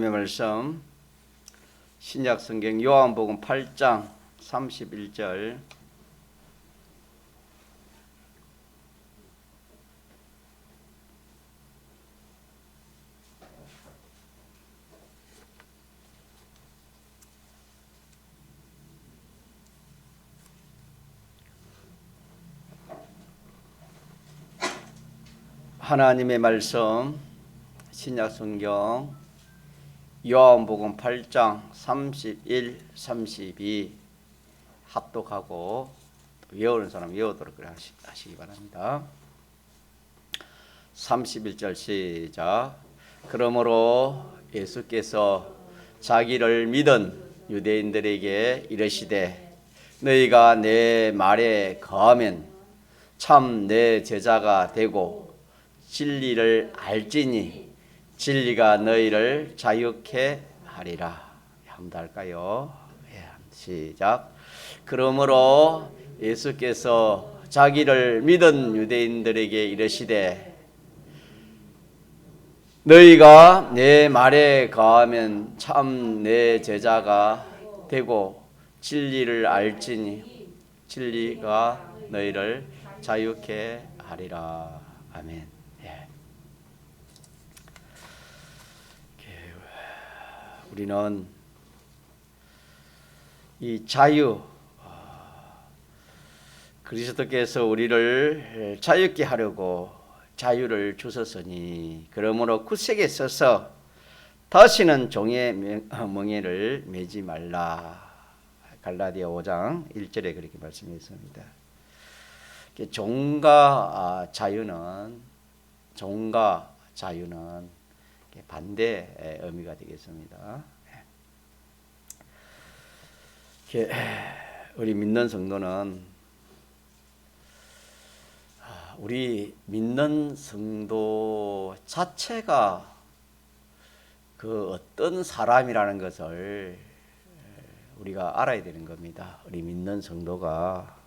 하나님의 말씀 신약 성경 요한복음 8장 31절 하나님의 말씀 신약 성경 요한복음 8장 31, 32 합독하고 외우는 사람 외우도록 하시기 바랍니다. 31절 시작. 그러므로 예수께서 자기를 믿은 유대인들에게 이르시되 너희가 내 말에 거하면 참 내 제자가 되고 진리를 알지니 진리가 너희를 자유케 하리라. 한번 더 할까요? 시작. 그러므로 예수께서 자기를 믿은 유대인들에게 이르시되 너희가 내 말에 거하면 참 내 제자가 되고 진리를 알지니 진리가 너희를 자유케 하리라. 아멘. 우리는 이 자유, 그리스도께서 우리를 자유케 하려고 자유를 주셨으니 그러므로 굳세게 서서 다시는 종의 멍에를 매지 말라. 갈라디아 5장 1절에 그렇게 말씀했습니다. 종과 자유는 반대 의미가 되겠습니다. 우리 믿는 성도는 우리 믿는 성도 자체가 그 어떤 사람이라는 것을 우리가 알아야 되는 겁니다. 우리 믿는 성도가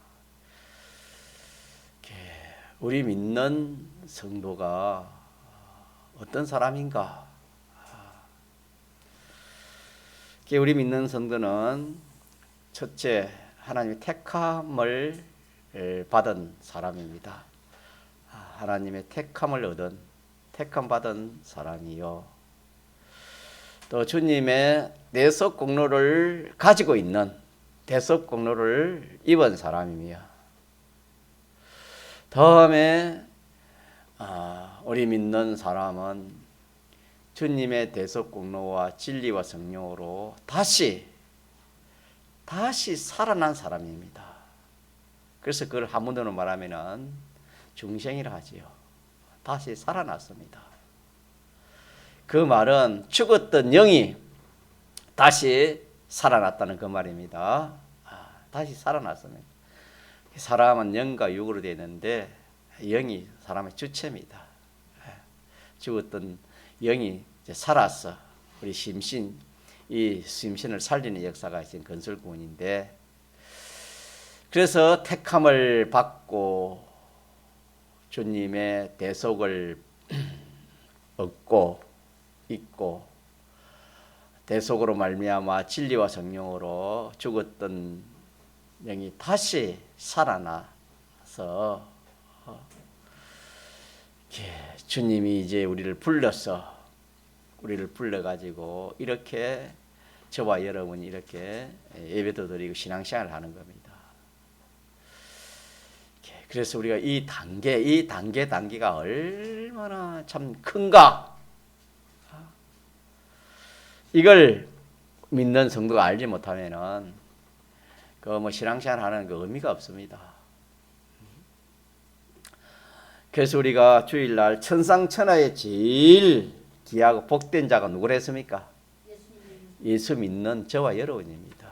어떤 사람인가? 우리 믿는 성도는 첫째, 하나님의 택함을 받은 사람입니다. 하나님의 택함을 얻은, 택함 받은 사람이요. 또 주님의 대속 공로를 가지고 있는, 대속 공로를 입은 사람이며, 다음에 우리 믿는 사람은 주님의 대속 공로와 진리와 성령으로 다시 살아난 사람입니다. 그래서 그걸 한문으로 말하면은 중생이라 하지요. 다시 살아났습니다. 그 말은 죽었던 영이 다시 살아났다는 그 말입니다. 다시 살아났습니다. 사람은 영과 육으로 되어 있는데 영이 사람의 주체입니다. 죽었던 영이 이제 살아서 우리 이 심신을 살리는 역사가 있는 건설구원인데, 그래서 택함을 받고 주님의 대속을 얻고 있고 대속으로 말미암아 진리와 성령으로 죽었던 영이 다시 살아나서 주님이 이제 우리를 불러가지고 이렇게 저와 여러분이 이렇게 예배도 드리고 신앙생활을 하는 겁니다. 그래서 우리가 이 단계가 얼마나 참 큰가, 이걸 믿는 성도가 알지 못하면은 신앙생활 하는 그 의미가 없습니다. 그래서 우리가 주일날 천상천하에 제일 귀하고 복된 자가 누구라 했습니까? 예수 믿는 저와 여러분입니다.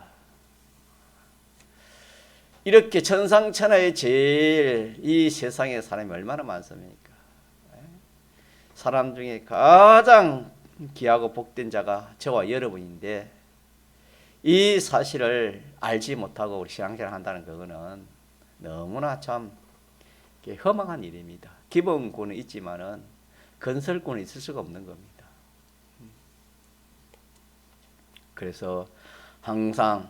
이렇게 천상천하에 제일 이 세상에 사람이 얼마나 많습니까? 사람 중에 가장 귀하고 복된 자가 저와 여러분인데 이 사실을 알지 못하고 우리 신앙생활을 한다는 그거는 너무나 참 허망한 일입니다. 기본권은 있지만은 건설권은 있을 수가 없는 겁니다. 그래서 항상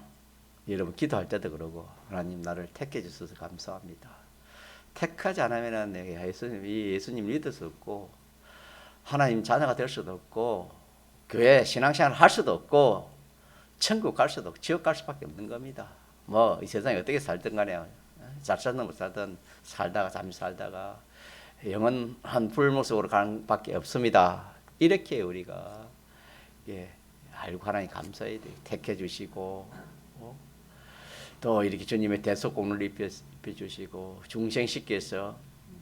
여러분 기도할 때도 그러고 하나님 나를 택해 주셔서 감사합니다. 택하지 않으면 내가 예수님 믿을 수 없고 하나님 자녀가 될 수도 없고 교회 신앙생활을 할 수도 없고 천국 갈 수도 없고 지옥 갈 수밖에 없는 겁니다. 뭐 이 세상에 어떻게 살든 간에 잘 살든 못 살든 살다가 잠시 살다가 영원한 불목속으로 가는 밖에 없습니다. 이렇게 우리가 알고 하나님 감사해야 돼요. 택해 주시고 또 이렇게 주님의 대속공로를 입혀주시고 중생시켜서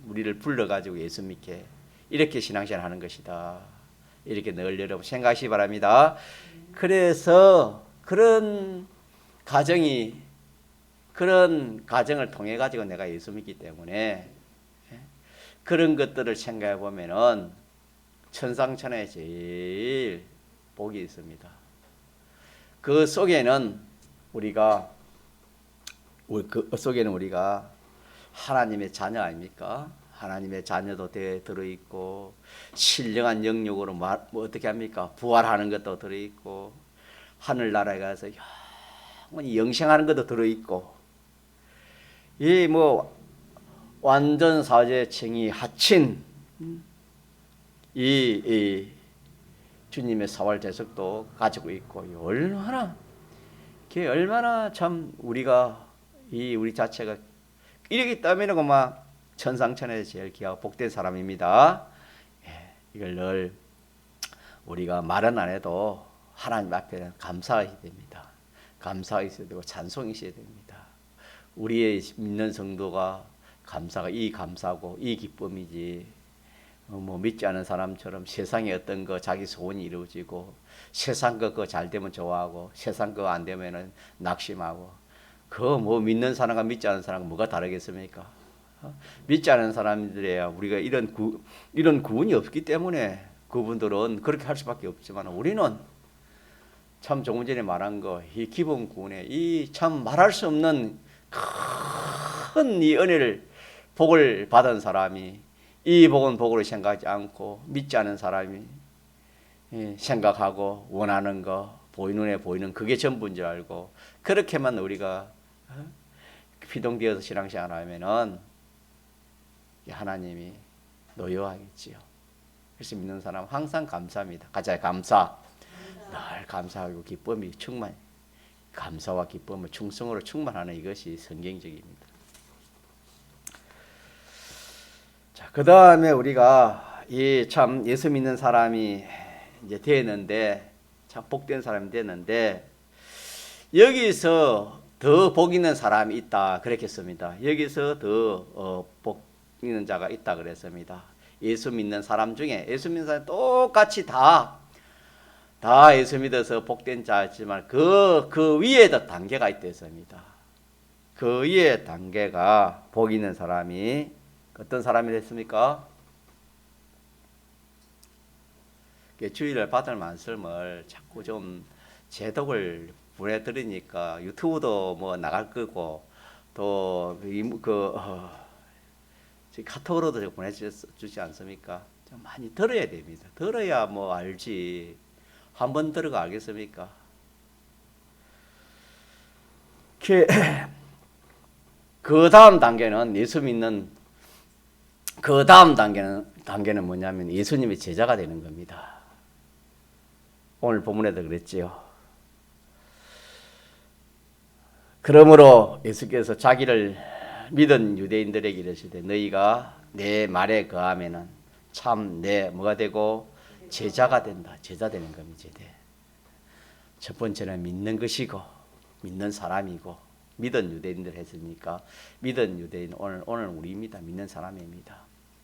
우리를 불러가지고 예수 믿게 이렇게 신앙생활 하는 것이다. 이렇게 늘 여러분 생각하시기 바랍니다. 그래서 그런 가정을 통해 가지고 내가 예수 믿기 때문에 그런 것들을 생각해 보면은 천상천하에 제일 복이 있습니다. 그 속에는 우리가 하나님의 자녀 아닙니까? 하나님의 자녀도 들어있고 신령한 영역으로 어떻게 합니까? 부활하는 것도 들어있고 하늘나라에 가서 영원히 영생하는 것도 들어있고 이 완전 사죄청이 하친 이 주님의 사활 대속도 가지고 있고 얼마나 참 우리가 우리 자체가 이러기 때문에 천상천하에 제일 귀하고 복된 사람입니다. 이걸 늘 우리가 말은 안 해도 하나님 앞에는 감사해야 됩니다. 감사해야 되고 찬송이 있어야 됩니다. 우리의 믿는 성도가 이 감사고 이 기쁨이지 믿지 않은 사람처럼 세상에 어떤 거 자기 소원이 이루어지고 세상 거 잘 되면 좋아하고 세상 거 안 되면은 낙심하고 믿는 사람과 믿지 않은 사람과 뭐가 다르겠습니까? 믿지 않은 사람들이야 우리가 이런 구원이 없기 때문에 그분들은 그렇게 할 수밖에 없지만 우리는 참 조금 전에 말한 이 기본 구원에 참 말할 수 없는 큰 이 은혜를 복을 받은 사람이 이 복은 복으로 생각하지 않고 믿지 않은 사람이 생각하고 원하는 거 눈에 보이는 그게 전부인 줄 알고 그렇게만 우리가 피동되어서 신앙생활 하면은 하나님이 노여하겠지요. 그래서 믿는 사람 항상 감사합니다. 가자 감사. 늘 감사하고 기쁨이 감사와 기쁨을 충성으로 충만하는 이것이 성경적입니다. 자, 그 다음에 우리가 참 예수 믿는 사람이 이제 되었는데 참 복된 사람이 됐는데 여기서 더 복 있는 사람이 있다 그랬겠습니다. 여기서 더 복 있는 자가 있다 그랬습니다. 예수 믿는 사람 중에 예수 믿는 사람 똑같이 다 예수 믿어서 복된 자였지만 그 위에도 단계가 있댔습니다. 그 위에 단계가 복 있는 사람이 어떤 사람이 됐습니까? 주일날 받을 말씀을 자꾸 좀 제독을 보내드리니까 유튜브도 나갈 거고 또 카톡으로도 보내주지 않습니까? 좀 많이 들어야 됩니다. 들어야 알지. 한번 들어가 알겠습니까? 그 다음 단계는 예수 믿는 그 다음 단계는 뭐냐면 예수님의 제자가 되는 겁니다. 오늘 본문에도 그랬지요. 그러므로 예수께서 자기를 믿은 유대인들에게 이르시되 너희가 내 말에 거하면은 참 내 뭐가 되고 제자가 된다. 제자 되는 겁니다. 첫 번째는 믿는 것이고 믿는 사람이고 믿은 유대인들 했으니까 믿은 유대인 오늘 우리입니다. 믿는 사람입니다.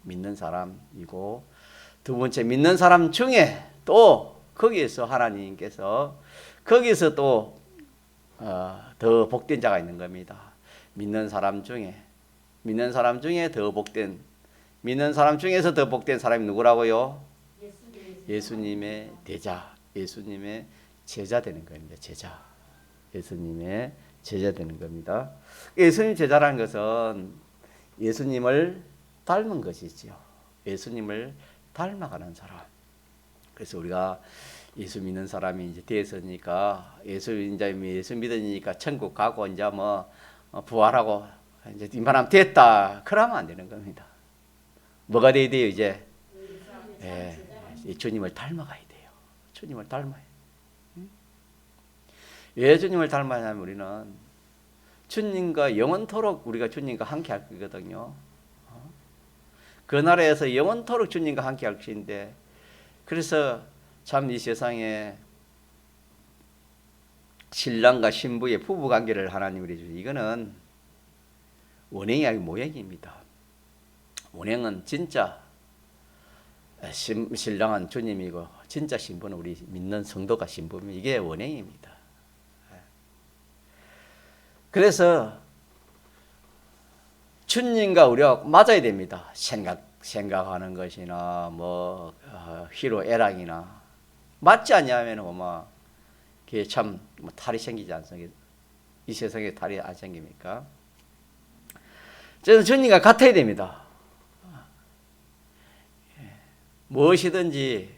믿는 사람이고 두 번째 믿는 사람 중에 또 거기에서 하나님께서 거기서 또 더 복된 자가 있는 겁니다. 믿는 사람 중에 더 복된 믿는 사람 중에서 더 복된 사람이 누구라고요? 예수님의 제자, 예수님의 제자 되는 겁니다. 제자, 예수님의 제자 되는 겁니다. 예수님 제자라는 것은 예수님을 닮은 것이지요. 예수님을 닮아가는 사람. 그래서 우리가 예수 믿는 사람이 이제 되었으니까 예수 믿으니까 천국 가고 이제 뭐 부활하고 이제 이만하면 됐다. 그러면 안 되는 겁니다. 뭐가 돼야 돼요 이제? 주님을 닮아가야 돼요. 주님을 닮아야. 왜 주님을 닮아야 하면 우리는 주님과 영원토록 우리가 주님과 함께 할 거거든요. 그 나라에서 영원토록 주님과 함께 할 것인데, 그래서 참 이 세상에 신랑과 신부의 부부 관계를 하나님이 주신 이거는 원행이 아니고 모형입니다. 원행은 진짜 신랑은 주님이고 진짜 신부는 우리 믿는 성도가 신부입니다. 이게 원행입니다. 그래서 주님과 우리가 맞아야 됩니다. 생각하는 것이나 뭐 희로애락이나 맞지 않냐면 뭐 그게 참 탈이 생기지 않습니까? 이 세상에 탈이 안 생깁니까? 저는 주님과 같아야 됩니다. 무엇이든지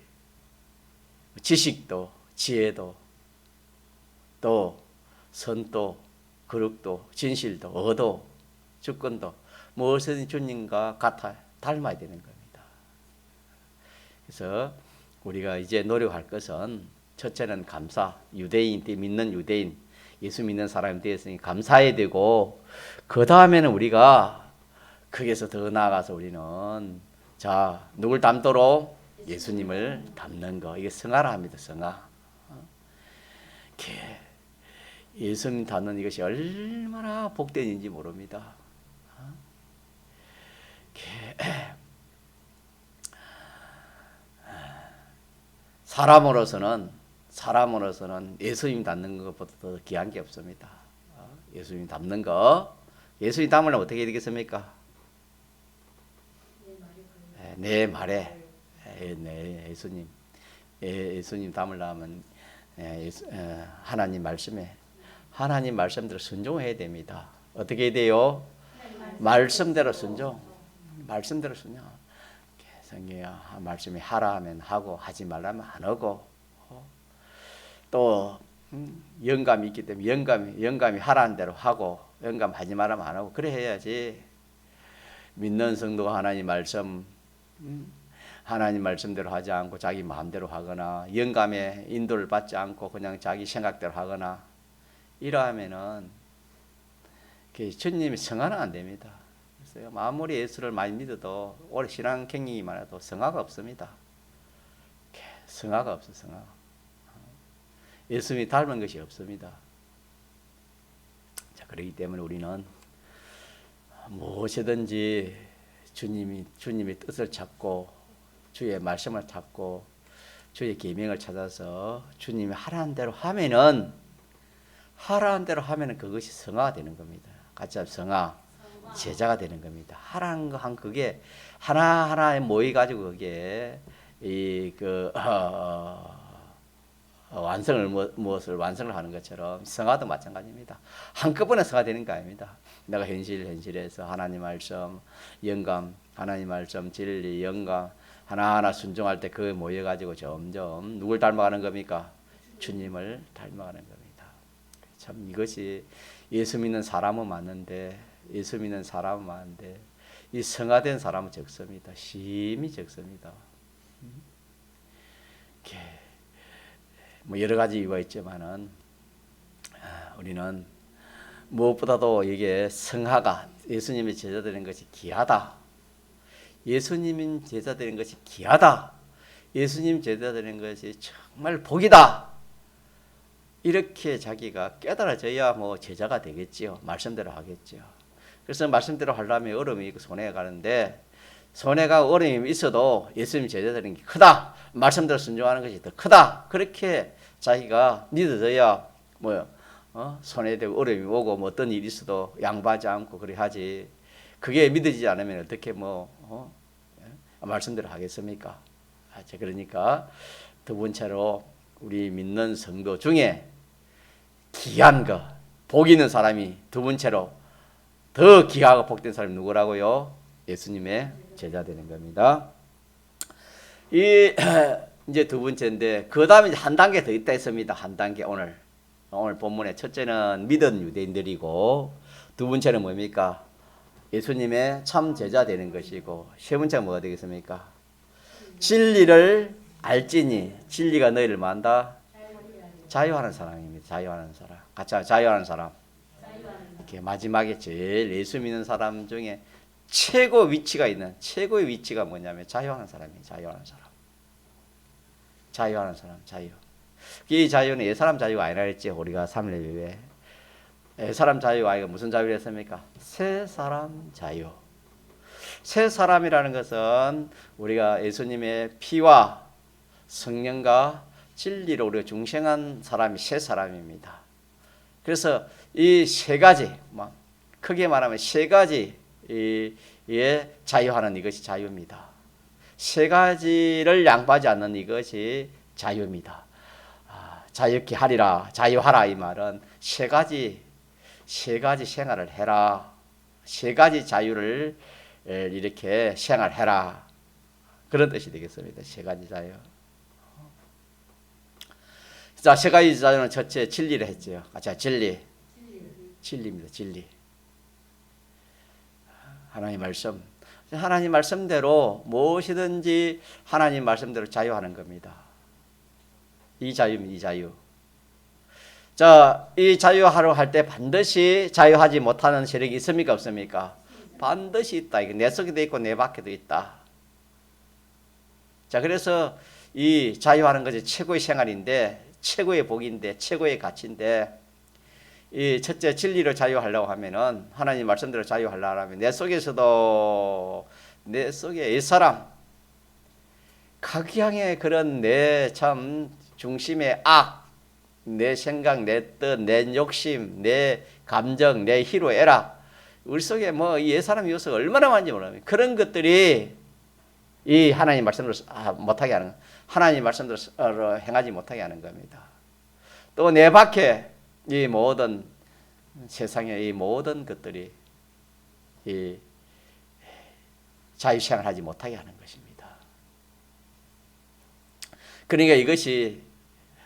지식도 지혜도 또 선도 거룩도 진실도 어도 주권도 무엇이든지 주님과 같아 닮아야 되는 겁니다. 그래서 우리가 이제 노력할 것은 첫째는 감사, 믿는 유대인, 예수 믿는 사람이 되었으니 감사해야 되고, 그 다음에는 우리가 거기서 더 나아가서 우리는 자 누굴 닮도록? 예수님을 닮는 거. 이게 성화라 합니다. 성화. 예수님 닮는 이것이 얼마나 복된 일인지 모릅니다. 사람으로서는 예수님 닮는 것보다 더 귀한 게 없습니다. 예수님 닮는 거. 예수님 닮으려면 어떻게 해야 되겠습니까? 내 말에 예수님 닮으려면 하나님 말씀대로 순종해야 됩니다. 어떻게 해야 돼요? 말씀대로 순종. 성경에 말씀이 하라 하면 하고 하지 말라면 안 하고, 또 영감이 있기 때문에 영감이 하라는 대로 하고 영감 하지 말라면 안 하고, 그래 해야지. 믿는 성도가 하나님 말씀대로 하지 않고 자기 마음대로 하거나 영감의 인도를 받지 않고 그냥 자기 생각대로 하거나 이러하면은 주님이 성화는 안 됩니다. 그래서 아무리 예수를 많이 믿어도 오래 신앙 경력이만 해도 성화가 없습니다. 성화가 없어. 예수님이 닮은 것이 없습니다. 자, 그렇기 때문에 우리는 무엇이든지 주님의 뜻을 찾고 주의 말씀을 찾고 주의 계명을 찾아서 주님이 하라는 대로 하면은 그것이 성화가 되는 겁니다. 같이 성화, 제자가 되는 겁니다. 하라는 거 한 그게 하나하나에 모여 가지고 그게 무엇을 완성을 하는 것처럼 성화도 마찬가지입니다. 한꺼번에 성화되는 거 아닙니다. 내가 현실에서 하나님 말씀, 영감, 하나님 말씀, 진리, 영감 하나하나 순종할 때 그거 모여가지고 점점 누굴 닮아가는 겁니까? 주님을 닮아가는 겁니다. 참 이것이 예수 믿는 사람은 많은데 이 성화된 사람은 적습니다. 심히 적습니다. 뭐 여러 가지 이유가 있지만은 우리는 무엇보다도 이게 성화가 예수님의 제자 되는 것이 귀하다. 예수님 제자 되는 것이 정말 복이다. 이렇게 자기가 깨달아져야 뭐 제자가 되겠지요. 말씀대로 하겠지요. 그래서 말씀대로 하려면 어려움이 있고 손해가 가는데 손해가 어려움이 있어도 예수님 제자 되는 게 크다. 말씀대로 순종하는 것이 더 크다. 그렇게 자기가 믿어져야 손해되고 어려움이 오고 뭐 어떤 일이 있어도 양보하지 않고 그래 하지. 그게 믿어지지 않으면 어떻게 말씀대로 하겠습니까? 그러니까 두 번째로 우리 믿는 성도 중에 귀한 거, 복 있는 사람이 두 번째로 더 귀하고 복된 사람이 누구라고요? 예수님의 제자 되는 겁니다. 이 이제 두 번째인데 그 다음에 한 단계 더 있다 했습니다. 한 단계 오늘 본문의 첫째는 믿은 유대인들이고 두 번째는 뭡니까? 예수님의 참 제자 되는 것이고 세 번째가 뭐가 되겠습니까? 진리를 알지니 진리가 너희를 만다 자유하는 사람입니다. 자유하는 사람. 같이 자유하는 사람. 이렇게 마지막에 제일 예수 믿는 사람 중에 최고 위치가 있는 최고의 위치가 뭐냐면 자유하는 사람이에요. 자유하는 사람. 자유하는 사람. 자유. 이 자유는 옛사람 자유가 아니라 했지. 우리가 3일 이후에 옛사람 자유가 아니라 무슨 자유를 했습니까? 새사람 자유. 새사람이라는 것은 우리가 예수님의 피와 성령과 진리로 우리가 중생한 사람이 새사람입니다. 그래서 이 세 가지, 크게 말하면 세 가지의 자유하는 이것이 자유입니다. 세 가지를 양보하지 않는 이것이 자유입니다. 자유케 하리라, 자유하라 이 말은 세 가지 생활을 해라. 세 가지 자유를 이렇게 생활해라. 그런 뜻이 되겠습니다. 세 가지 자유. 자, 세 가지 자유는 첫째 진리를 했죠. 자, 진리입니다. 진리. 하나님 말씀. 하나님 말씀대로 무엇이든지 하나님 말씀대로 자유하는 겁니다. 이 자유입니다. 이 자유. 자, 이 자유하려 할 때 반드시 자유하지 못하는 세력이 있습니까? 없습니까? 반드시 있다. 이게 내 속에도 있고 내 밖에도 있다. 자, 그래서 이 자유하는 것이 최고의 생활인데, 최고의 복인데, 최고의 가치인데, 이 첫째 진리로 자유하려고 하면은 하나님 말씀대로 자유하려고 하면 내 속에서도 내 속에 옛사람 각양의 그런 내 참 중심의 악, 내 생각, 내 뜻, 내 욕심, 내 감정, 내 희로 애락 우리 속에 뭐 이 옛사람 요소가 얼마나 많은지 모릅니다. 그런 것들이 이 하나님 말씀대로 못하게 하는 하나님 말씀대로 행하지 못하게 하는 겁니다. 또 내 밖에 이 모든 세상의 이 모든 것들이 이 자유생활하지 못하게 하는 것입니다. 그러니까 이것이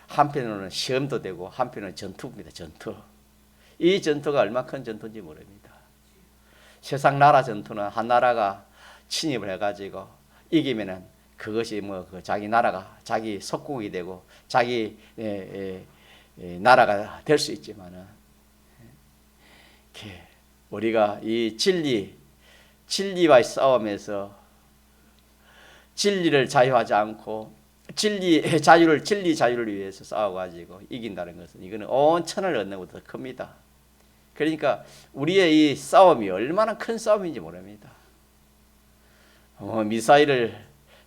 한편으로는 시험도 되고 한편으로는 전투입니다. 전투. 이 전투가 얼마나 큰 전투인지 모릅니다. 세상 나라 전투는 한 나라가 침입을 해가지고 이기면은 그것이 그 자기 나라가 자기 속국이 되고 자기 나라가 될 수 있지만은 우리가 이 진리와의 싸움에서 진리를 자유하지 않고 진리 자유를 위해서 싸워가지고 이긴다는 것은 이거는 온 천을 얻는 것보다 더 큽니다. 그러니까 우리의 이 싸움이 얼마나 큰 싸움인지 모릅니다.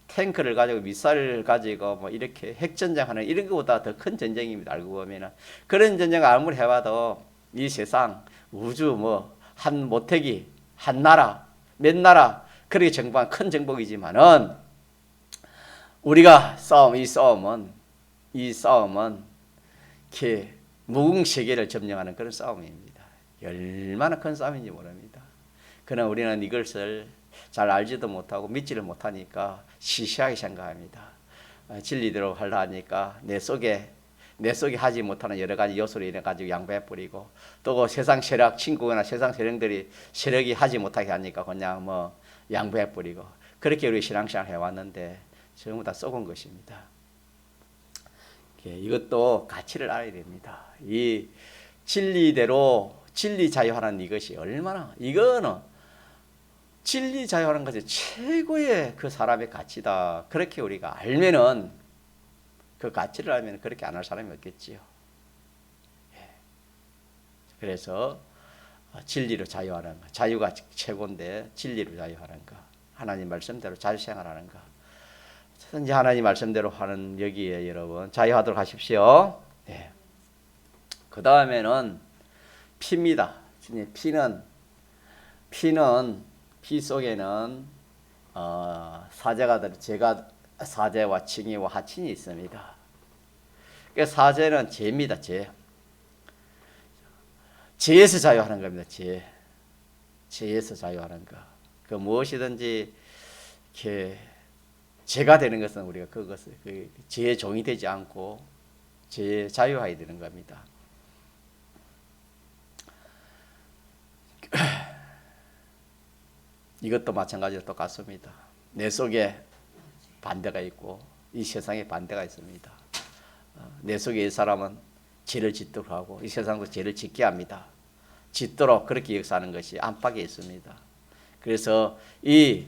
탱크를 가지고 미사일을 가지고 뭐 이렇게 핵전쟁하는 이런 것보다 더 큰 전쟁입니다. 알고 보면은 그런 전쟁을 아무리 해봐도 이 세상 우주 한 모태기 한 나라 몇 나라 그렇게 정복한 큰 정복이지만은 우리가 이 싸움은 이렇게 무궁세계를 점령하는 그런 싸움입니다. 얼마나 큰 싸움인지 모릅니다. 그러나 우리는 이것을 잘 알지도 못하고 믿지를 못하니까 시시하게 생각합니다. 진리대로 하려 하니까 내 속에 하지 못하는 여러 가지 요소를 인해 가지고 양보해버리고 또 세상 세력 친구나 세상 세력이 하지 못하게 하니까 그냥 양보해버리고 그렇게 우리 신앙생활 해왔는데 전부 다 썩은 것입니다. 이것도 가치를 알아야 됩니다. 이 진리대로 진리 자유하는 이것이 얼마나 이거는 진리 자유하는 것이 최고의 그 사람의 가치다. 그렇게 우리가 알면은 그 가치를 알면 그렇게 안 할 사람이 없겠지요. 그래서 진리로 자유하는 것, 자유가 최고인데 진리로 자유하는 것, 하나님 말씀대로 자유생활하는 것. 이제 하나님 말씀대로 하는 여기에 여러분 자유하도록 하십시오. 네. 그 다음에는 피입니다. 피 속에는 사제와 칭의와 하친이 있습니다. 사제는 죄입니다. 죄에서 자유하는 겁니다. 죄에서 자유하는 것. 무엇이든지 이렇게 죄가 되는 것은 우리가 그것을 죄의 종이 되지 않고 죄의 자유하게 되는 겁니다. 이것도 마찬가지로 똑같습니다. 내 속에 반대가 있고 이 세상에 반대가 있습니다. 내 속에 이 사람은 죄를 짓도록 하고 이 세상도 죄를 짓게 합니다. 짓도록 그렇게 역사하는 것이 안팎에 있습니다. 그래서 이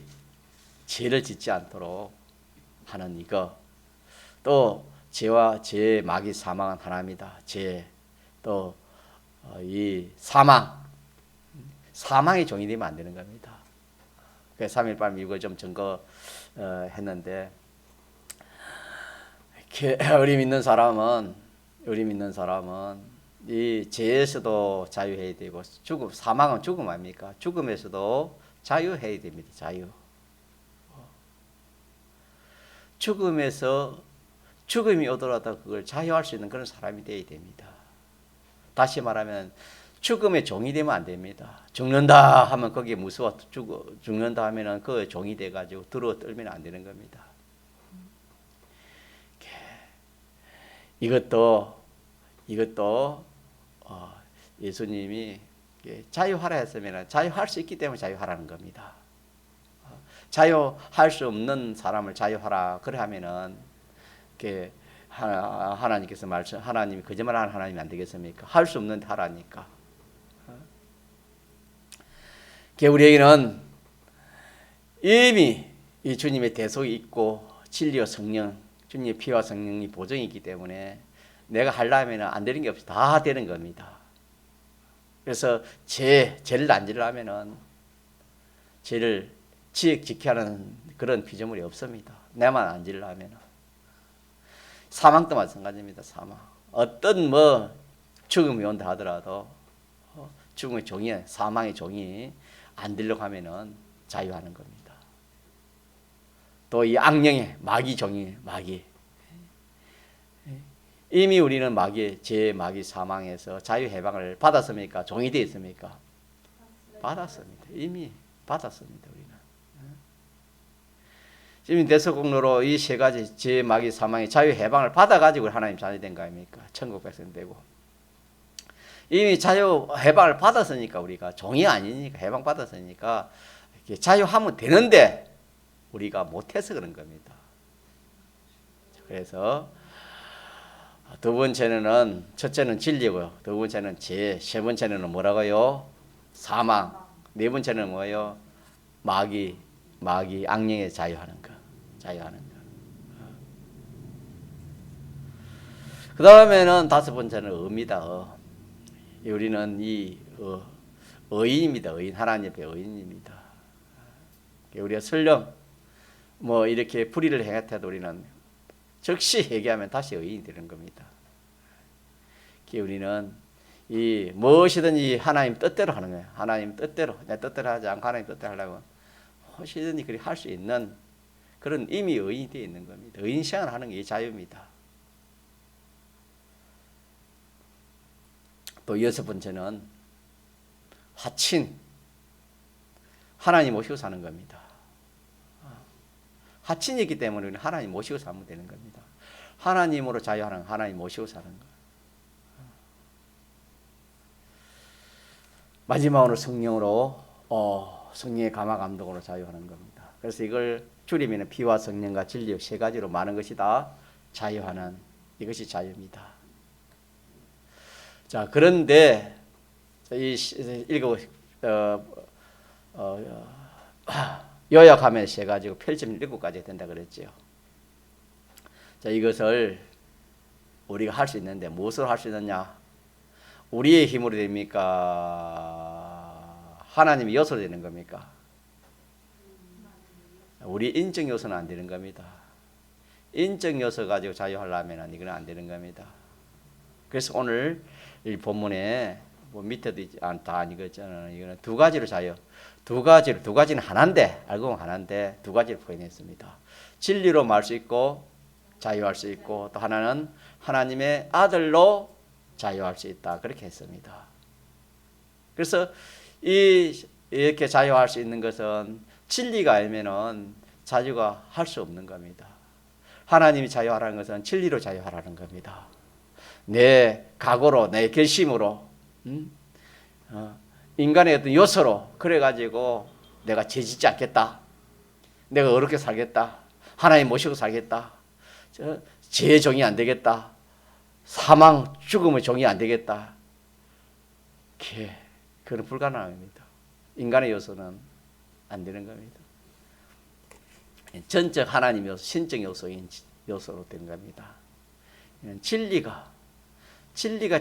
죄를 짓지 않도록 하는 이거, 또 죄와 죄의 마귀 사망은 하나입니다. 죄, 또 이 사망의 종이 되면 안 되는 겁니다. 그래서 3일 밤 이거 좀 했는데, 우리 믿는 사람은 이 죄에서도 자유해야 되고, 사망은 죽음 아닙니까? 죽음에서도 자유해야 됩니다. 자유. 죽음이 오더라도 그걸 자유할 수 있는 그런 사람이 되어야 됩니다. 다시 말하면 죽음의 종이 되면 안 됩니다. 죽는다 하면 거기에 무서워 죽는다 하면은 그 종이 돼가지고 들어 떨면 안 되는 겁니다. 이것도 예수님이 자유하라 했으면 자유할 수 있기 때문에 자유하라는 겁니다. 자유할 수 없는 사람을 자유하라 그래 하면은 하나님께서 하나님이 거짓말하는 하나님이 안 되겠습니까? 할 수 없는데 하라니까. 우리에게는 이미 이 주님의 대속이 있고 진리와 성령, 주님의 피와 성령이 보증이 있기 때문에 내가 하려면 안 되는 게 없이 다 되는 겁니다. 그래서 죄를 안 지으려면은 죄를 지켜야 하는 그런 피조물이 없습니다. 내만 안 지으려면. 사망도 마찬가지입니다. 사망. 어떤 죽음이 온다 하더라도 죽음의 종이, 사망의 종이 안 되려고 하면은 자유하는 겁니다. 또 이 악령의 마귀 종이, 마귀. 이미 우리는 마귀 사망에서 자유 해방을 받았습니까? 종이 되어 있습니까? 받았습니다. 이미 받았습니다. 우리는. 지금 대속공로로 이 세 가지 죄, 마귀, 사망의 자유 해방을 받아가지고 하나님 자녀 된 거 아닙니까? 천국 백성 되고. 이미 자유 해방을 받았으니까 우리가 종이 아니니까 해방 받았으니까 자유하면 되는데 우리가 못해서 그런 겁니다. 그래서 두 번째는 첫째는 진리고요. 두 번째는 죄, 세 번째는 뭐라고요? 사망. 네 번째는 뭐예요? 마귀, 악령에 자유하는 거. 그 다음에는 다섯 번째는 의입니다. 우리는 의인입니다. 하나님의 의인입니다. 우리가 설령 이렇게 불의를 행했다도 우리는 즉시 회개하면 다시 의인이 되는 겁니다. 우리는 무엇이든지 하나님 뜻대로 하는 거예요. 하나님 뜻대로, 내 뜻대로 하지 않고 하나님 뜻대로 하려면 무엇이든지 그리 할 수 있는 그런 이미 의인이 되어 있는 겁니다. 의인 생활을 하는 게 자유입니다. 또 여섯 번째는 화친, 하나님 모시고 사는 겁니다. 화친이기 때문에 우리는 하나님 모시고 살면 되는 겁니다. 하나님으로 자유하는 하나님 모시고 사는 것. 마지막으로 성령으로 성령의 감화 감동으로 자유하는 겁니다. 그래서 이걸 줄이면 피와 성령과 진리 세 가지로 많은 것이 다 자유하는 이것이 자유입니다. 자, 그런데 요약하면 세 가지고 펼치면 7가지 된다 그랬죠. 자, 이것을 우리가 할 수 있는데 무엇으로 할 수 있느냐? 우리의 힘으로 됩니까? 하나님의 요소로 되는 겁니까? 우리 인적 요소는 안 되는 겁니다. 인적 요소 가지고 자유하려면 이건 안 되는 겁니다. 그래서 오늘 이 본문에 밑에도 다 아니겠잖아요. 이거는 두 가지로 두 가지는 하나인데 알고 보면 하나인데 두 가지를 표현했습니다. 진리로 말 수 있고 자유할 수 있고 또 하나는 하나님의 아들로 자유할 수 있다. 그렇게 했습니다. 그래서 이렇게 자유할 수 있는 것은 진리가 알면은 자유가 할 수 없는 겁니다. 하나님이 자유하라는 것은 진리로 자유하라는 겁니다. 내 각오로, 내 결심으로, 인간의 어떤 요소로 그래가지고 내가 죄짓지 않겠다. 내가 어렵게 살겠다. 하나님 모시고 살겠다. 죄의 종이 안 되겠다. 사망, 죽음의 종이 안 되겠다. 그건 불가능합니다. 인간의 요소는 안 되는 겁니다. 전적 하나님 요소, 신적 요소인 요소로 된 겁니다. 진리가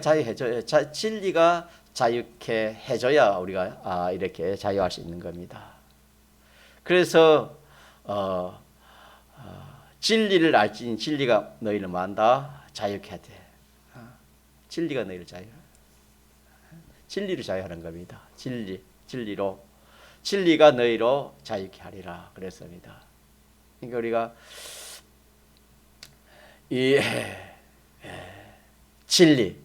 자유해줘야, 진리가 자유케 해줘야 우리가 이렇게 자유할 수 있는 겁니다. 그래서 진리를 알지니 진리가 너희를 만다 자유케 하되. 진리가 너희를 진리로 자유하는 겁니다. 진리로 진리가 너희로 자유케 하리라 그랬습니다. 그러니까 우리가 이 진리,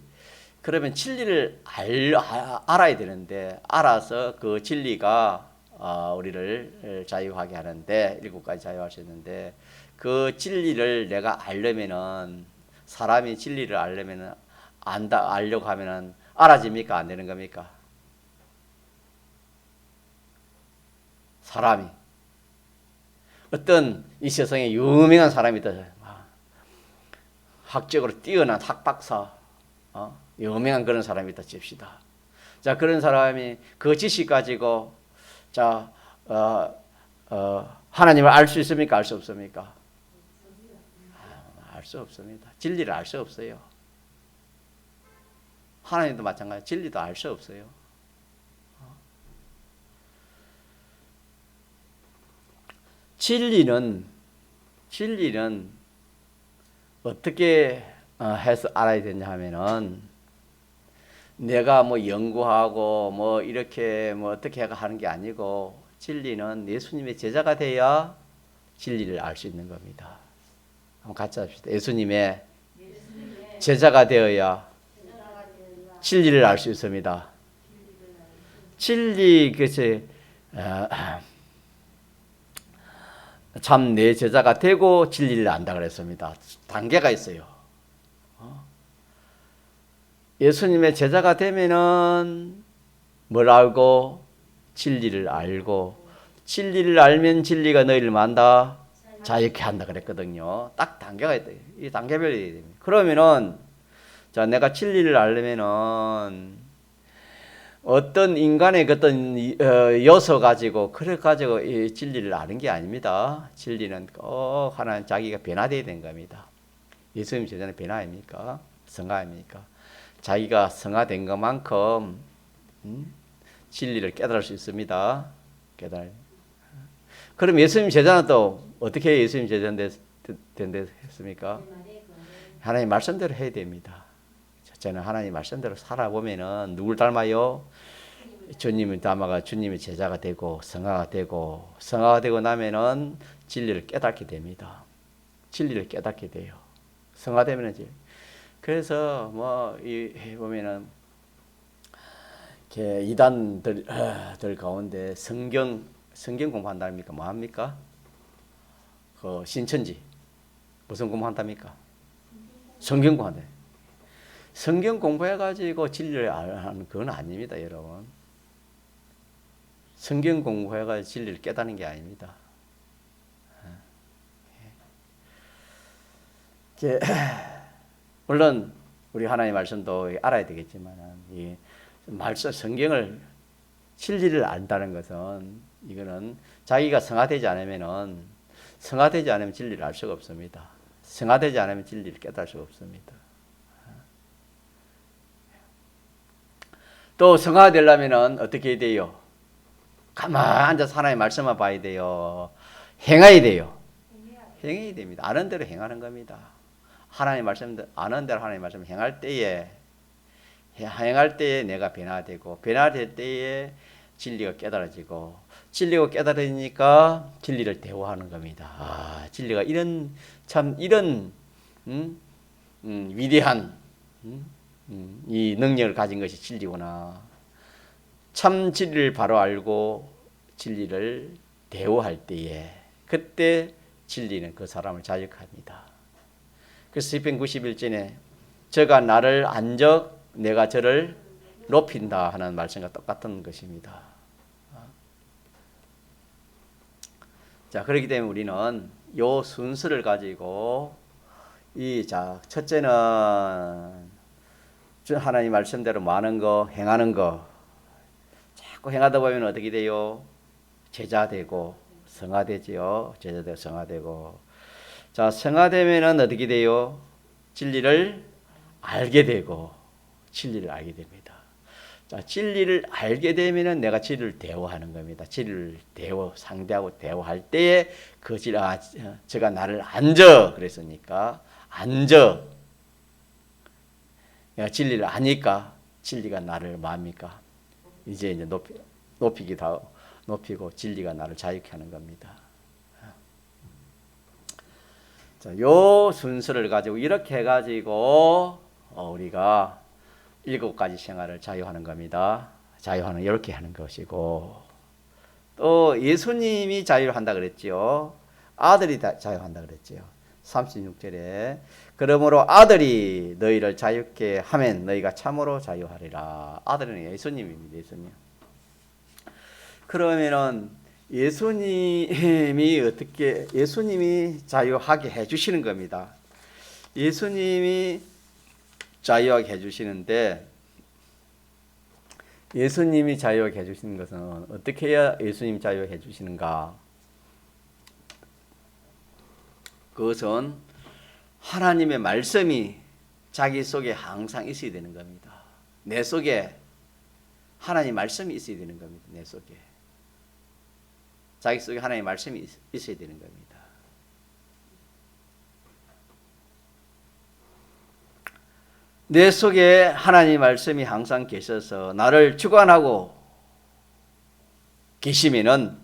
그러면 진리를 알아야 되는데, 알아서 그 진리가 우리를 자유하게 하는데, 7가지 자유할 수 있는데, 그 진리를 내가 알려면은, 사람이 진리를 알려면은, 알려고 하면은 알아집니까? 안 되는 겁니까? 사람이 어떤 이 세상에 유명한 사람이다, 학적으로 뛰어난 학박사, 유명한 그런 사람이다 칩시다. 자, 그런 사람이 그 지식 가지고 하나님을 알 수 있습니까? 알 수 없습니까? 알 수 없습니다. 진리를 알 수 없어요. 하나님도 마찬가지, 진리도 알 수 없어요. 진리는 어떻게 해서 알아야 되냐 하면은, 내가 뭐 연구하고 뭐 이렇게 뭐 어떻게 하는 게 아니고, 진리는 예수님의 제자가 돼야 진리를 알 수 있는 겁니다. 한번 같이 합시다. 예수님의 제자가 되어야 진리를 알 수 있습니다. 진리, 그것이 참 내 제자가 되고 진리를 안다 그랬습니다. 단계가 있어요. 예수님의 제자가 되면은 뭘 알고? 진리를 알고, 진리를 알면 진리가 너희를 만다 자유케 한다 그랬거든요. 딱 단계가 있다. 이 단계별이 됩니다. 그러면은 자, 내가 진리를 알려면은 어떤 인간의 어떤 요소 가지고 그래 가지고 이 진리를 아는 게 아닙니다. 진리는 꼭 하나는 자기가 변화되어야 되는 겁니다. 예수님 제자는 변화 아닙니까? 성화 아닙니까? 자기가 성화된 것만큼 진리를 깨달을 수 있습니다. 그럼 예수님 제자는 또 어떻게 예수님 제자 된다 했습니까? 하나님 말씀대로 해야 됩니다. 첫째는 하나님 말씀대로 살아보면은 누굴 닮아요? 주님을 닮아가 주님의 제자가 되고 성화가 되고 나면은 진리를 깨닫게 됩니다. 진리를 깨닫게 돼요. 성화되면은 그래서 뭐 이 보면은 이단들 가운데 성경 공부한다니까 뭐 합니까? 그 신천지 무슨 공부한답니까? 성경 공부한다. 성경 공부해가지고 진리를 아는 그건 아닙니다, 여러분. 성경 공부해가지고 진리를 깨닫는 게 아닙니다. 물론 우리 하나님의 말씀도 알아야 되겠지만, 이 말씀 성경을 진리를 안다는 것은 이거는 자기가 성화되지 않으면 진리를 알 수가 없습니다. 성화되지 않으면 진리를 깨달을 수가 없습니다. 또 성화되려면 어떻게 해야 돼요? 가만히 앉아서 하나님의 말씀만 봐야 돼요. 행해야 돼요. 행해야 됩니다. 아는 대로 행하는 겁니다. 하나님의 말씀, 아는 대로 하나님의 말씀을 행할 때에 내가 변화되고, 변화될 때에 진리가 깨달아지고, 진리가 깨달으니까 진리를 대화하는 겁니다. 진리가 이런 위대한 이 능력을 가진 것이 진리구나. 참 진리를 바로 알고 진리를 대화할 때에 그때 진리는 그 사람을 자유합니다. 그래서 시편 91전에 저가 나를 안적 내가 저를 높인다 하는 말씀과 똑같은 것입니다. 자, 그렇기 때문에 우리는 요 순서를 가지고 첫째는 하나님 말씀대로 많은 거 행하는 거 자꾸 행하다 보면 어떻게 돼요? 제자 되고 성화되지요. 제자 되고 성화되고. 자, 성화되면은 어떻게 돼요? 진리를 알게 되고 진리를 알게 됩니다. 자, 진리를 알게 되면은 내가 진리를 대화하는 겁니다. 진리를 상대하고 대화할 때에 그 제가 나를 안져 그랬으니까 안져. 내가 진리를 아니까 진리가 나를 뭐합니까? 이제 높이고 진리가 나를 자유케 하는 겁니다. 자, 요 순서를 가지고 이렇게 해가지고 우리가 7가지 생활을 자유하는 겁니다. 자유하는 이렇게 하는 것이고 또 예수님이 자유한다 그랬지요. 아들이 자유한다 그랬지요. 36절에 그러므로 아들이 너희를 자유케 하면 너희가 참으로 자유하리라. 아들은 예수님입니다. 예수님. 그러면은 예수님이 자유하게 해주시는 겁니다. 예수님이 자유하게 해주시는데 예수님이 자유하게 해주시는 것은 어떻게 해야 예수님 자유하게 해주시는가? 그것은 하나님의 말씀이 자기 속에 항상 있어야 되는 겁니다. 내 속에 하나님 말씀이 있어야 되는 겁니다. 내 속에. 자기 속에 하나님의 말씀이 있어야 되는 겁니다. 내 속에 하나님의 말씀이 항상 계셔서 나를 주관하고 계시면은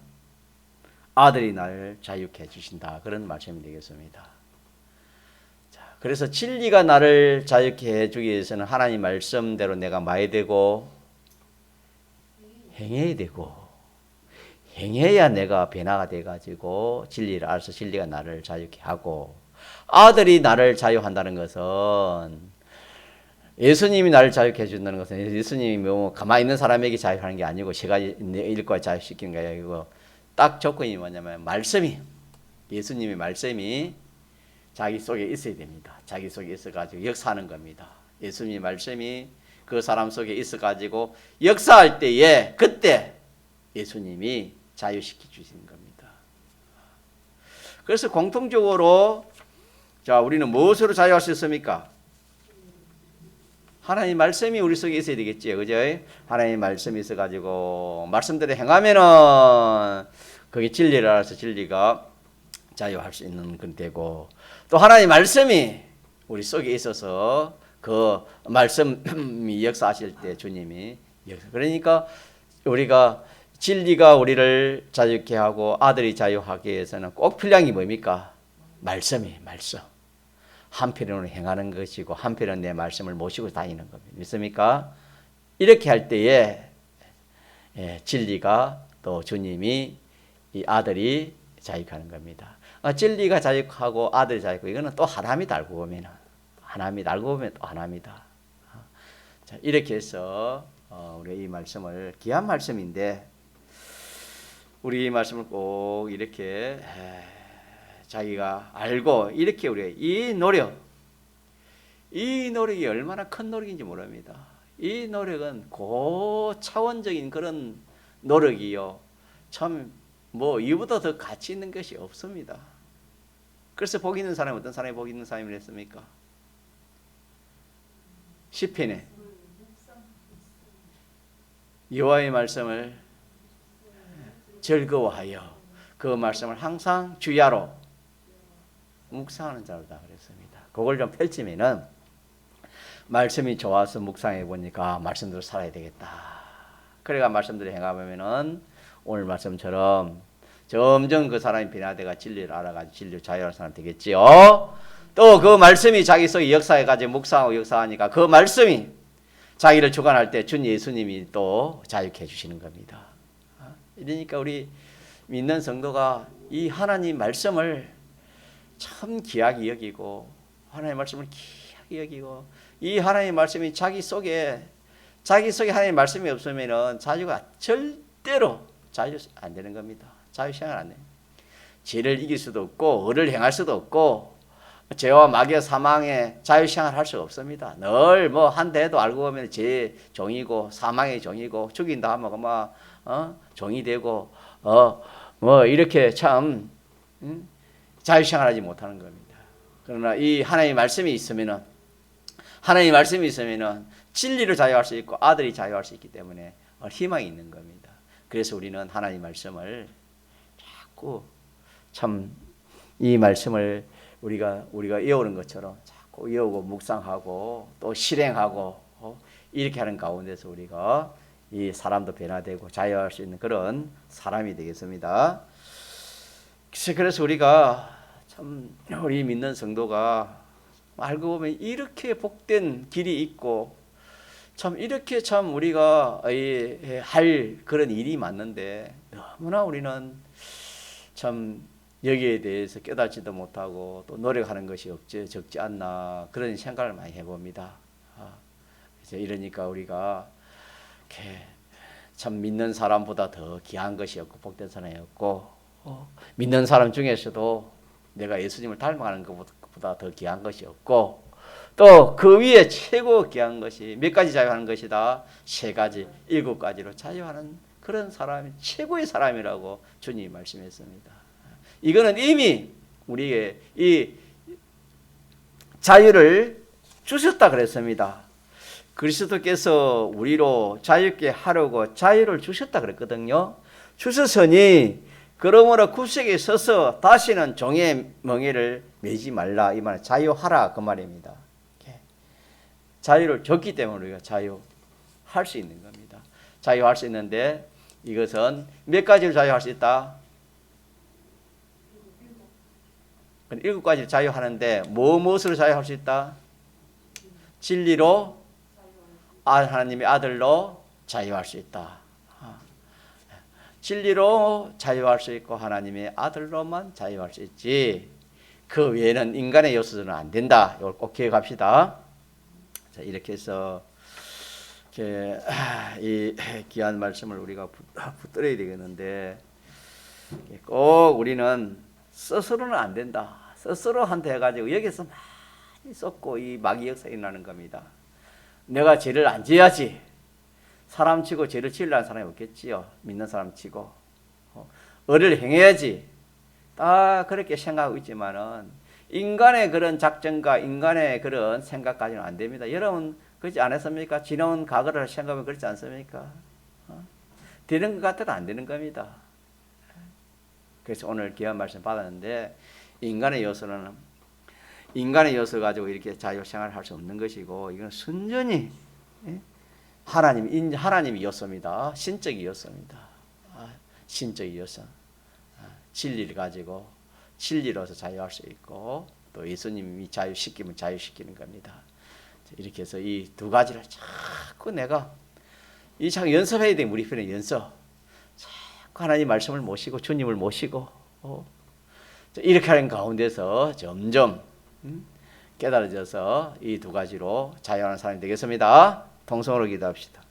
아들이 나를 자유케 해주신다. 그런 말씀이 되겠습니다. 자, 그래서 진리가 나를 자유케 해주기 위해서는 하나님 말씀대로 내가 말해야 되고 행해야 되고 행해야 내가 변화가 돼가지고 진리를 알아서 진리가 나를 자유케 하고 아들이 나를 자유한다는 것은 예수님이 나를 자유케 해준다는 것은 예수님이 뭐 가만히 있는 사람에게 자유하는 게 아니고 제가 일과 자유시키는 게 아니고 딱 조건이 뭐냐면 예수님의 말씀이 자기 속에 있어야 됩니다. 자기 속에 있어가지고 역사하는 겁니다. 예수님의 말씀이 그 사람 속에 있어가지고 역사할 때에 그때 예수님이 자유시켜 주시는 겁니다. 그래서 공통적으로 자 우리는 무엇으로 자유할 수 있습니까? 하나님 말씀이 우리 속에 있어야 되겠지요. 그죠? 하나님 말씀이 있어가지고 말씀대로 행하면은 그게 진리를 알아서 진리가 자유할 수 있는 건 되고 또 하나님 말씀이 우리 속에 있어서 그 말씀이 역사하실 때 주님이 그러니까 우리가 진리가 우리를 자유케 하고 아들이 자유하기 위해서는 꼭 필요한 게 뭡니까? 말씀이에요. 말씀. 한편으로는 행하는 것이고 한편은 내 말씀을 모시고 다니는 겁니다. 믿습니까? 이렇게 할 때에 진리가 또 주님이 이 아들이 자유하는 겁니다. 진리가 자유하고 아들이 자유하고 이거는 또 하나입니다. 알고 보면 또 하나입니다. 자, 이렇게 해서 우리 이 말씀을 귀한 말씀인데 우리 이 말씀을 꼭 이렇게 자기가 알고 이렇게 우리 이 노력이 얼마나 큰 노력인지 모릅니다. 이 노력은 고차원적인 그런 노력이요. 참 뭐 이보다 더 가치 있는 것이 없습니다. 그래서 복 있는 사람이 어떤 사람이 복 있는 사람이 됐습니까? 시편에 여호와의 말씀을 즐거워하여 그 말씀을 항상 주야로 묵상하는 자로다 그랬습니다. 그걸 좀 펼치면은 말씀이 좋아서 묵상해 보니까 말씀대로 살아야 되겠다. 그래가 말씀대로 행하면은 오늘 말씀처럼 점점 그 사람이 변화되가 진리를 알아가지고 진리를 자유할 사람 되겠지요. 또 그 말씀이 자기 속에 역사해가지고 묵상하고 역사하니까 그 말씀이 자기를 주관할 때 준 예수님이 또 자유케 해주시는 겁니다. 이러니까 우리 믿는 성도가 이 하나님 말씀을 참 귀하게 여기고 하나님 말씀을 귀하게 여기고 이 하나님 말씀이 자기 속에 하나님 말씀이 없으면은 자유가 절대로 자유 안 되는 겁니다. 자유 생활 안 돼요. 죄를 이길 수도 없고 의를 행할 수도 없고 죄와 마귀의 사망에 자유 생활할 수 없습니다. 늘 뭐 한다 해도 알고 보면 죄의 종이고 사망의 종이고 죽인다 하면 그만 종이 되고 뭐 이렇게 참 자유 생활하지 못하는 겁니다. 그러나 이 하나님의 말씀이 있으면은 진리로 자유할 수 있고 아들이 자유할 수 있기 때문에 희망이 있는 겁니다. 그래서 우리는 하나님의 말씀을 자꾸 참 이 말씀을 우리가 외우는 것처럼 자꾸 외우고 묵상하고 또 실행하고 이렇게 하는 가운데서 우리가 이 사람도 변화되고 자유할 수 있는 그런 사람이 되겠습니다. 그래서 우리가 참 우리 믿는 성도가 알고 보면 이렇게 복된 길이 있고 참 이렇게 참 우리가 할 그런 일이 많는데 너무나 우리는 참 여기에 대해서 깨닫지도 못하고 또 노력하는 것이 적지 않나 그런 생각을 많이 해봅니다. 이러니까 우리가 참 믿는 사람보다 더 귀한 것이 없고 복된 사람이 없고 믿는 사람 중에서도 내가 예수님을 닮아가는 것보다 더 귀한 것이 없고 또 그 위에 최고 귀한 것이 몇 가지 자유하는 것이다. 3가지, 7가지로 자유하는 그런 사람이 최고의 사람이라고 주님이 말씀했습니다. 이거는 이미 우리에게 이 자유를 주셨다 그랬습니다. 그리스도께서 우리로 자유케 하려고 자유를 주셨다 그랬거든요. 주셨으니 그러므로 굽색에 서서 다시는 종의 멍에를 매지 말라 이 말은 자유하라 그 말입니다. 자유를 줬기 때문에 우리가 자유할 수 있는 겁니다. 자유할 수 있는데 이것은 몇 가지를 자유할 수 있다? 7가지를 자유하는데 무엇으로 자유할 수 있다? 진리로 하나님의 아들로 자유할 수 있다. 진리로 자유할 수 있고 하나님의 아들로만 자유할 수 있지 그 외에는 인간의 요소는 안 된다. 이걸 꼭 기억합시다. 자, 이렇게 해서 이 귀한 말씀을 우리가 붙들어야 되겠는데 꼭 우리는 스스로는 안 된다. 스스로 한테 해가지고 여기서 많이 쏟고 이 마귀 역사가 일어나는 겁니다. 내가 죄를 안 지어야지. 사람 치고 죄를 지으려는 사람이 없겠지요. 믿는 사람 치고. 의를 행해야지. 다 그렇게 생각하고 있지만은 인간의 그런 작전과 인간의 그런 생각까지는 안 됩니다. 여러분 그렇지 않았습니까? 지나온 과거를 생각하면 그렇지 않습니까? 되는 것 같아도 안 되는 겁니다. 그래서 오늘 귀한 말씀 받았는데 인간의 요소 가지고 이렇게 자유생활을 할 수 없는 것이고 이건 순전히 하나님이 요소입니다. 신적인 요소입니다. 신적인 요소. 진리를 가지고 진리로서 자유할 수 있고 또 예수님이 자유시키면 자유시키는 겁니다. 이렇게 해서 이 2가지를 자꾸 내가 이 참 연습해야 돼. 우리 편의 연습. 자꾸 하나님 말씀을 모시고 주님을 모시고 이렇게 하는 가운데서 점점 깨달아져서 이 2가지로 자유하는 사람이 되겠습니다. 통성으로 기도합시다.